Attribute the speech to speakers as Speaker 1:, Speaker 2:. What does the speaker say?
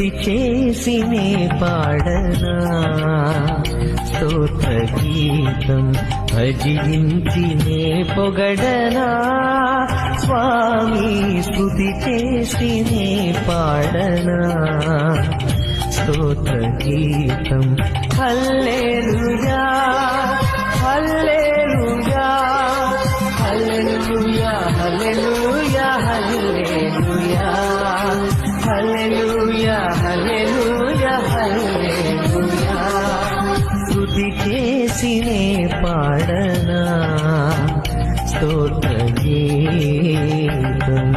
Speaker 1: స్తుతి చేసినే పాడనా స్తోత్ర గీతం భజించినే పొగడనా స్వామి స్తుతి చేసినే పాడనా స్తోత్ర గీతం హల్లెలూయా హల్లెలూయా హల్లెలూయా హల్లెలూయా హల్లెలూయా హల్లెలూయా హల్లెలూయా హల్లెలూయా స్తుతి చేసినే పాడనా స్తోత్ర గీతం